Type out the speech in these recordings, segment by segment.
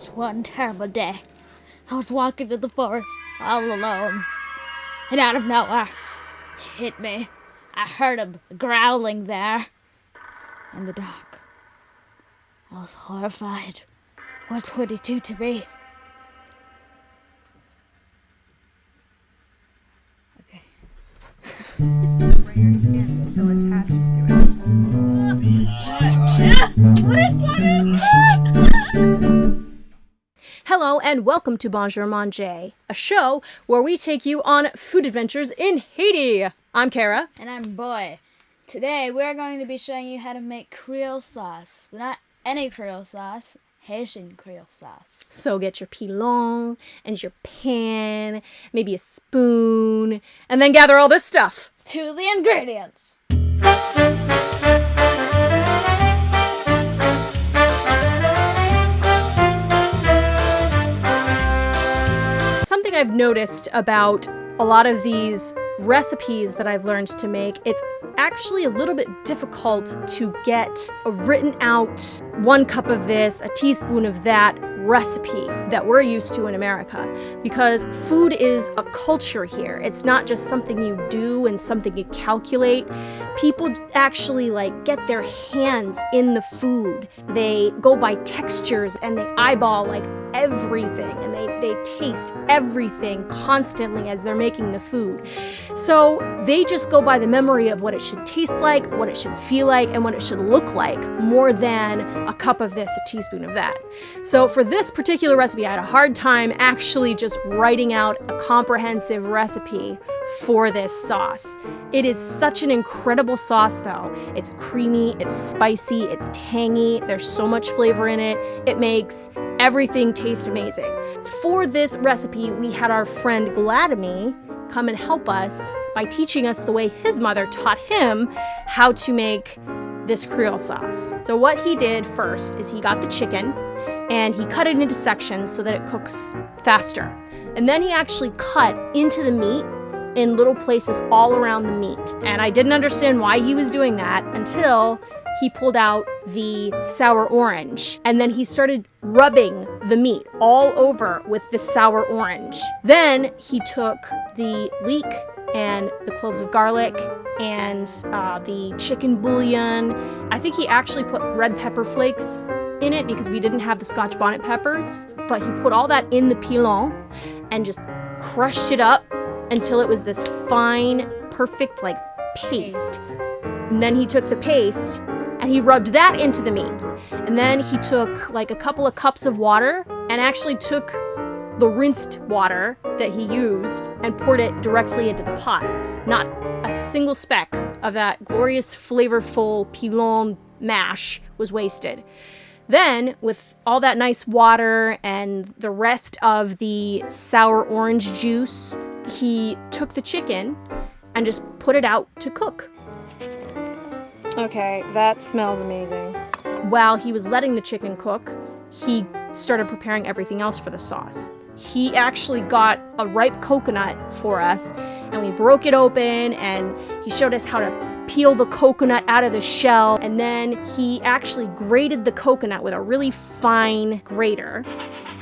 was one terrible day. I was walking through the forest all alone, and out of nowhere, he hit me. I heard him growling there in the dark. I was horrified. What would he do to me? Okay. Where your skin is still attached to it. What is that? Hello and welcome to Bonjour, Manje, a show where we take you on food adventures in Haiti. I'm Kerah. And I'm Boy. Today we're going to be showing you how to make Creole sauce. But not any Creole sauce, Haitian Creole sauce. So get your pilon and your pan, maybe a spoon, and then gather all this stuff. To the ingredients. Something I've noticed about a lot of these recipes that I've learned to make, it's actually a little bit difficult to get a written out 1 cup of this, a teaspoon of that recipe that we're used to in America, because food is a culture here. It's not just something you do and something you calculate. People actually get their hands in the food. They go by textures and they eyeball everything, and they taste everything constantly as they're making the food. So they just go by the memory of what it should taste like, what it should feel like, and what it should look like, more than a cup of this, a teaspoon of that. So for this particular recipe, I had a hard time actually just writing out a comprehensive recipe for this sauce. It is such an incredible sauce though. It's creamy, it's spicy, it's tangy, there's so much flavor in it. It makes everything taste amazing. For this recipe, we had our friend Gladimy come and help us by teaching us the way his mother taught him how to make this Creole sauce. So what he did first is he got the chicken and he cut it into sections so that it cooks faster. And then he actually cut into the meat in little places all around the meat. And I didn't understand why he was doing that until he pulled out the sour orange, and then he started rubbing the meat all over with the sour orange. Then he took the leek and the cloves of garlic and the chicken bouillon. I think he actually put red pepper flakes in it because we didn't have the Scotch bonnet peppers, but he put all that in the pilon and just crushed it up until it was this fine, perfect paste. And then he took the paste and he rubbed that into the meat. And then he took a couple of cups of water and actually took the rinsed water that he used and poured it directly into the pot. Not a single speck of that glorious, flavorful pilon mash was wasted. Then, with all that nice water and the rest of the sour orange juice, he took the chicken and just put it out to cook. Okay, that smells amazing. While he was letting the chicken cook, he started preparing everything else for the sauce. He actually got a ripe coconut for us, and we broke it open, and he showed us how to peel the coconut out of the shell, and then he actually grated the coconut with a really fine grater.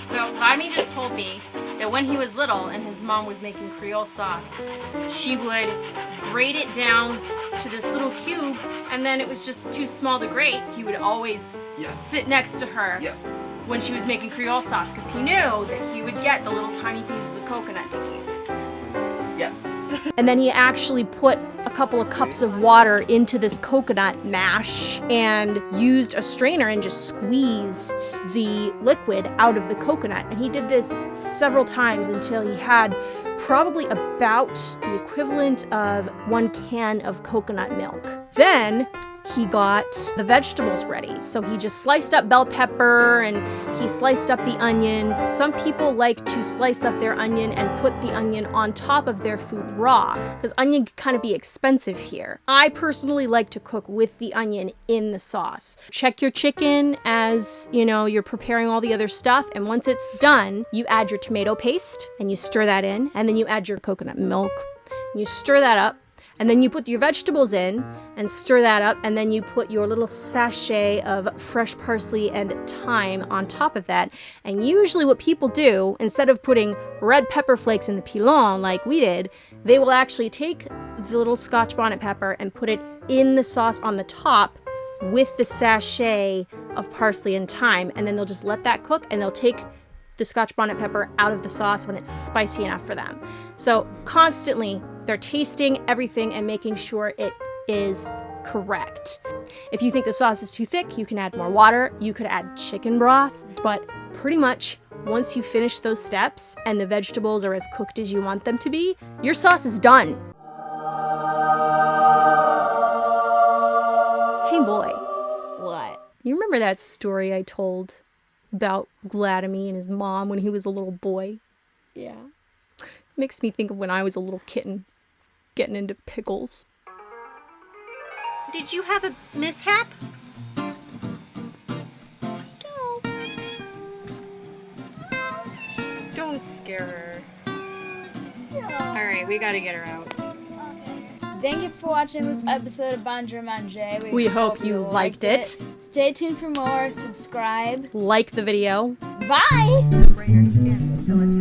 So Gladimy just told me that when he was little and his mom was making Creole sauce, she would grate it down to this little cube, and then it was just too small to grate. He would always sit next to her when she was making Creole sauce because he knew that he would get the little tiny pieces of coconut to eat. And then he actually put a couple of cups of water into this coconut mash and used a strainer and just squeezed the liquid out of the coconut. And he did this several times until he had probably about the equivalent of 1 can of coconut milk. Then he got the vegetables ready. So he just sliced up bell pepper and he sliced up the onion. Some people like to slice up their onion and put the onion on top of their food raw because onion can kind of be expensive here. I personally like to cook with the onion in the sauce. Check your chicken as you're preparing all the other stuff, and once it's done, you add your tomato paste and you stir that in, and then you add your coconut milk. You stir that up. And then you put your vegetables in and stir that up, and then you put your little sachet of fresh parsley and thyme on top of that. And usually what people do, instead of putting red pepper flakes in the pilon like we did, they will actually take the little Scotch bonnet pepper and put it in the sauce on the top with the sachet of parsley and thyme, and then they'll just let that cook, and they'll take the Scotch bonnet pepper out of the sauce when it's spicy enough for them. So constantly they're tasting everything and making sure it is correct. If you think the sauce is too thick, you can add more water. You could add chicken broth, but pretty much once you finish those steps and the vegetables are as cooked as you want them to be, your sauce is done. Hey boy. What? You remember that story I told about Gladimy and his mom when he was a little boy? Yeah. Makes me think of when I was a little kitten, getting into pickles. Did you have a mishap? Don't scare her. Alright, we gotta get her out. Thank you for watching this episode of Bonjour, Manje. We hope you liked it. Stay tuned for more. Subscribe. Like the video. Bye! Brighter skin still attached.